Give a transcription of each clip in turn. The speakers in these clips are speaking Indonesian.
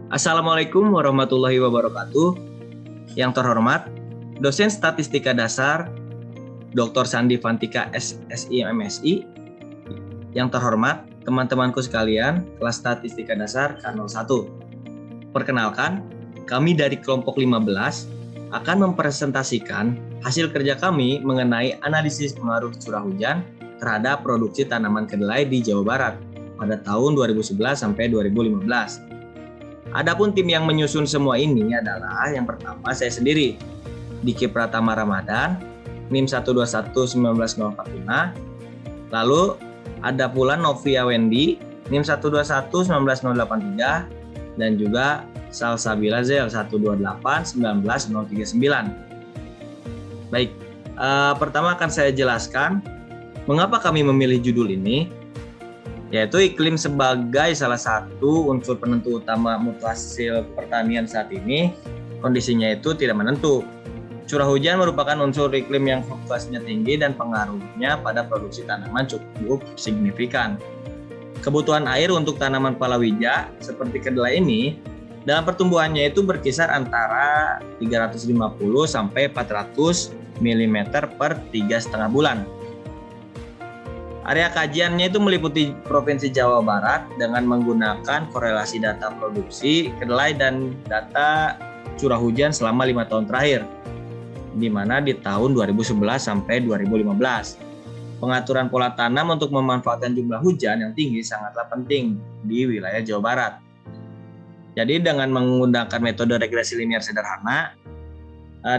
Assalamualaikum warahmatullahi wabarakatuh. Yang terhormat, dosen Statistika Dasar, Dr. Sandi Fantika SSI MSI. Yang terhormat, teman-temanku sekalian, kelas Statistika Dasar K01. Perkenalkan, kami dari kelompok 15 akan mempresentasikan hasil kerja kami mengenai analisis pengaruh curah hujan terhadap produksi tanaman kedelai di Jawa Barat pada tahun 2011 sampai 2015. Adapun tim yang menyusun semua ini adalah yang pertama saya sendiri, Diki Pratama Ramadan, NIM 1211905. Lalu ada pula Novia Wendy, NIM 121 19083, dan juga Salsabila Zel 128 19039. Baik, pertama akan saya jelaskan mengapa kami memilih judul ini, yaitu iklim sebagai salah satu unsur penentu utama mutu hasil pertanian saat ini. Kondisinya itu tidak menentu. Curah hujan merupakan unsur iklim yang fluktuasinya tinggi dan pengaruhnya pada produksi tanaman cukup signifikan. Kebutuhan air untuk tanaman palawija seperti kedelai ini dalam pertumbuhannya itu berkisar antara 350 sampai 400 mm per 3,5 bulan. Area kajiannya itu meliputi Provinsi Jawa Barat dengan menggunakan korelasi data produksi kedelai dan data curah hujan selama 5 tahun terakhir, di mana di tahun 2011 sampai 2015. Pengaturan pola tanam untuk memanfaatkan jumlah hujan yang tinggi sangatlah penting di wilayah Jawa Barat. Jadi dengan menggunakan metode regresi linear sederhana,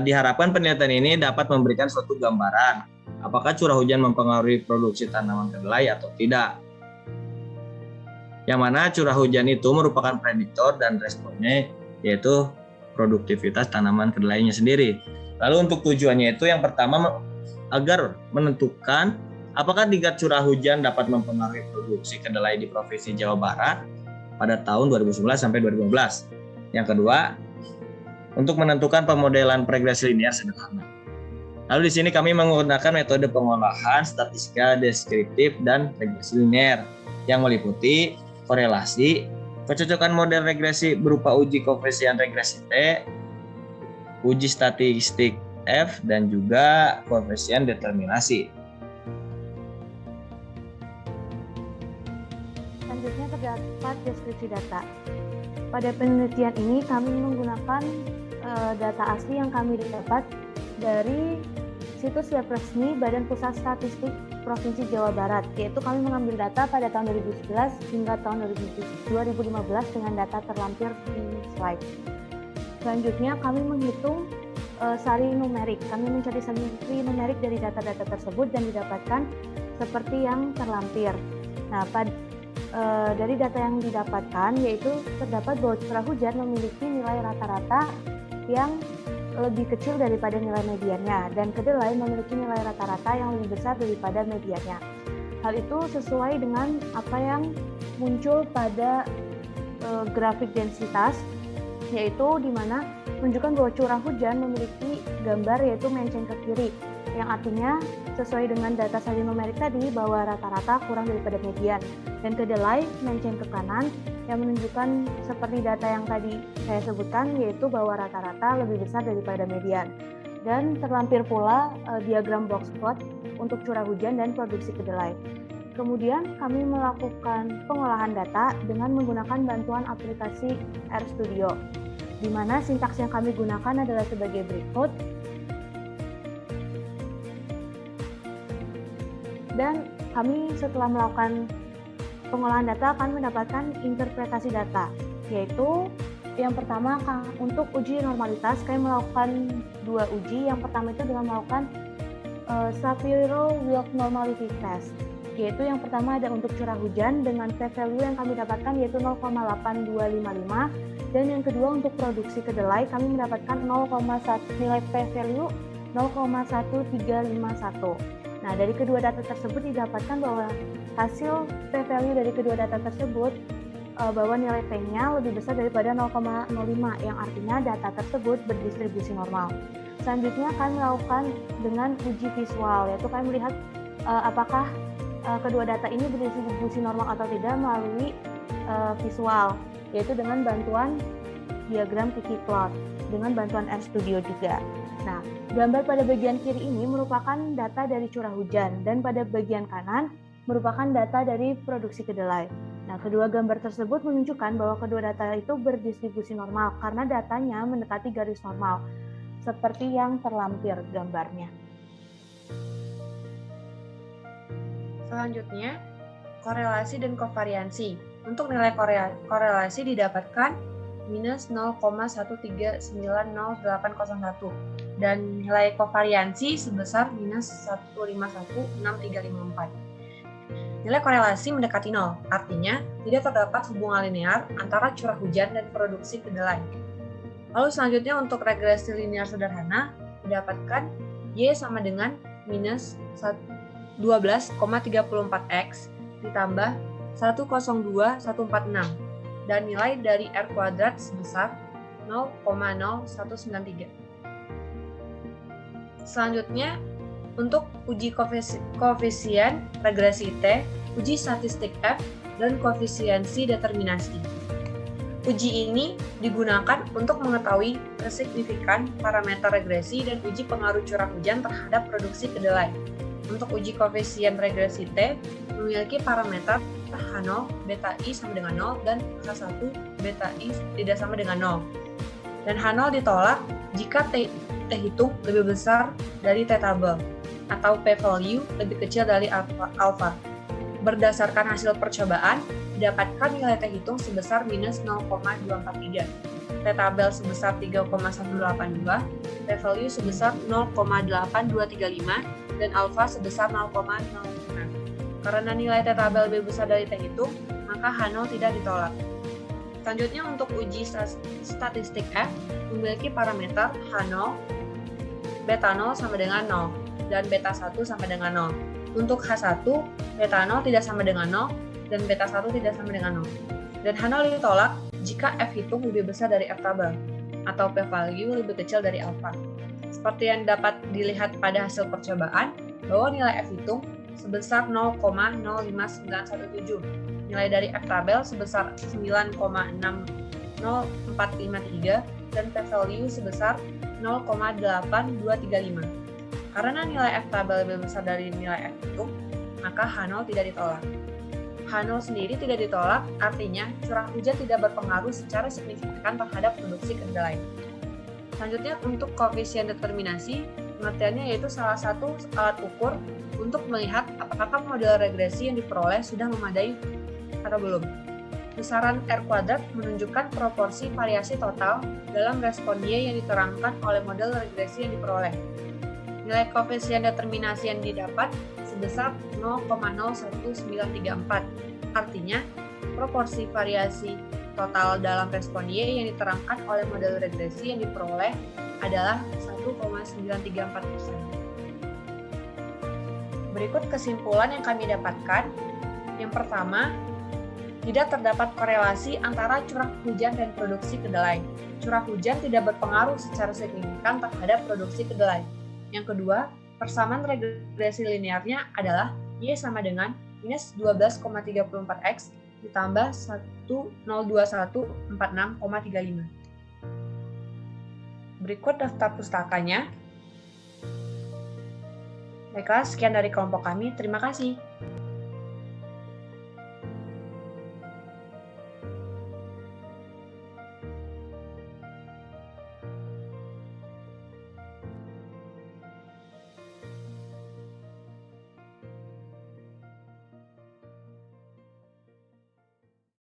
diharapkan penelitian ini dapat memberikan suatu gambaran apakah curah hujan mempengaruhi produksi tanaman kedelai atau tidak. Yang mana curah hujan itu merupakan prediktor dan responnya yaitu produktivitas tanaman kedelainya sendiri. Lalu untuk tujuannya itu yang pertama agar menentukan apakah tingkat curah hujan dapat mempengaruhi produksi kedelai di Provinsi Jawa Barat pada tahun 2011 sampai 2015. Yang kedua, untuk menentukan pemodelan regresi linear sederhana. Lalu di sini kami menggunakan metode pengolahan statistika deskriptif dan regresi linear yang meliputi korelasi, kecocokan model regresi berupa uji koefisien regresi T, uji statistik F, dan juga koefisien determinasi. Selanjutnya terdapat deskripsi data. Pada penelitian ini kami menggunakan data asli yang kami dapat dari situs web resmi Badan Pusat Statistik Provinsi Jawa Barat, yaitu kami mengambil data pada tahun 2011 hingga tahun 2015 dengan data terlampir di slide. Selanjutnya kami menghitung sari numerik. Kami mencari sari numerik dari data-data tersebut dan didapatkan seperti yang terlampir. Nah, dari data yang didapatkan yaitu terdapat bahwa curah hujan memiliki nilai rata-rata yang lebih kecil daripada nilai mediannya, dan kedelai memiliki nilai rata-rata yang lebih besar daripada mediannya. Hal itu sesuai dengan apa yang muncul pada grafik densitas, yaitu di mana menunjukkan bahwa curah hujan memiliki gambar yaitu menceng ke kiri, yang artinya sesuai dengan data sari numerik tadi bahwa rata-rata kurang daripada median, dan kedelai menceng ke kanan yang menunjukkan seperti data yang tadi saya sebutkan, yaitu bahwa rata-rata lebih besar daripada median. Dan terlampir pula diagram box plot untuk curah hujan dan produksi kedelai. Kemudian kami melakukan pengolahan data dengan menggunakan bantuan aplikasi RStudio, di mana sintaks yang kami gunakan adalah sebagai berikut. Dan kami setelah melakukan pengolahan data akan mendapatkan interpretasi data, yaitu yang pertama untuk uji normalitas kami melakukan 2 uji. Yang pertama itu dengan melakukan Shapiro-Wilk Normality Test, yaitu yang pertama ada untuk curah hujan dengan p-value yang kami dapatkan yaitu 0,8255, dan yang kedua untuk produksi kedelai kami mendapatkan nilai p-value 0,1351. Nah, dari kedua data tersebut didapatkan bahwa hasil p-value dari kedua data tersebut bahwa nilai p-nya lebih besar daripada 0,05, yang artinya data tersebut berdistribusi normal. Selanjutnya kami melakukan dengan uji visual, yaitu kami melihat apakah kedua data ini berdistribusi normal atau tidak melalui visual, yaitu dengan bantuan diagram Kiki Plot dengan bantuan RStudio juga. Nah, gambar pada bagian kiri ini merupakan data dari curah hujan dan pada bagian kanan merupakan data dari produksi kedelai. Nah, kedua gambar tersebut menunjukkan bahwa kedua data itu berdistribusi normal karena datanya mendekati garis normal, seperti yang terlampir gambarnya. Selanjutnya, korelasi dan kovariansi. Untuk nilai korelasi didapatkan minus 0,1390801 dan nilai kovariansi sebesar minus 1516354. Nilai korelasi mendekati 0, artinya tidak terdapat hubungan linear antara curah hujan dan produksi kedelai. Lalu selanjutnya untuk regresi linear sederhana, didapatkan Y sama dengan minus 12,34X ditambah 102,146 dan nilai dari R kuadrat sebesar 0,0193. Selanjutnya, untuk uji koefisien regresi T, uji statistik F, dan koefisiensi determinasi. Uji ini digunakan untuk mengetahui kesignifikan parameter regresi dan uji pengaruh curah hujan terhadap produksi kedelai. Untuk uji koefisien regresi T, memiliki parameter H0, beta I sama dengan 0, dan H1, beta I tidak sama dengan 0. Dan H0 ditolak jika T hitung lebih besar dari T tabel, atau p-value lebih kecil dari alfa. Berdasarkan hasil percobaan, didapatkan nilai T hitung sebesar minus 0,243, T tabel sebesar 3,182, p-value sebesar 0,8235, dan alfa sebesar 0,05. Karena nilai T tabel lebih besar dari T hitung, maka H0 tidak ditolak. Selanjutnya untuk uji statistik F memiliki parameter H0, beta 0 sama dengan 0, dan beta 1 sama dengan 0. Untuk H1, beta 0 tidak sama dengan 0, dan beta 1 tidak sama dengan 0. Dan H0 ditolak jika F hitung lebih besar dari F tabel, atau p-value lebih kecil dari alfa. Seperti yang dapat dilihat pada hasil percobaan, bahwa nilai F hitung sebesar 0,05917, nilai dari F tabel sebesar 9,60453, dan p-value sebesar 0,8235. Karena nilai F tabel lebih besar dari nilai F hitung, maka H0 tidak ditolak. H0 sendiri tidak ditolak, artinya curah hujan tidak berpengaruh secara signifikan terhadap produksi kedelai. Selanjutnya untuk koefisien determinasi, pengertiannya yaitu salah satu alat ukur untuk melihat apakah model regresi yang diperoleh sudah memadai atau belum. Besaran R kuadrat menunjukkan proporsi variasi total dalam respon Y yang diterangkan oleh model regresi yang diperoleh. Nilai koefisien determinasi yang didapat sebesar 0,01934. Artinya, proporsi variasi total dalam respon Y yang diterangkan oleh model regresi yang diperoleh adalah 1,934%. Berikut kesimpulan yang kami dapatkan. Yang pertama, tidak terdapat korelasi antara curah hujan dan produksi kedelai. Curah hujan tidak berpengaruh secara signifikan terhadap produksi kedelai. Yang kedua, persamaan regresi linearnya adalah Y sama dengan minus 12,34X ditambah 102146,35. Berikut daftar pustakanya. Baiklah, sekian dari kelompok kami. Terima kasih.